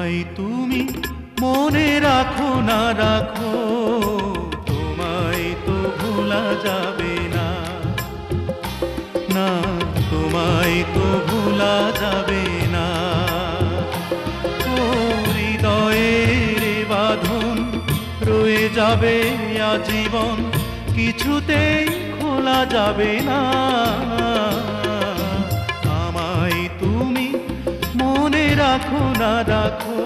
আমায় তুমি মনে রাখো না রাখো, তোমায় তো ভোলা যাবে না, না তোমায় তো ভোলা যাবে না। ও হৃদয়ের বাঁধন রয়ে যাবে আজীবন, কিছুতেই খোলা যাবে না। আমায় তুমি মনে রাখো না রাখো।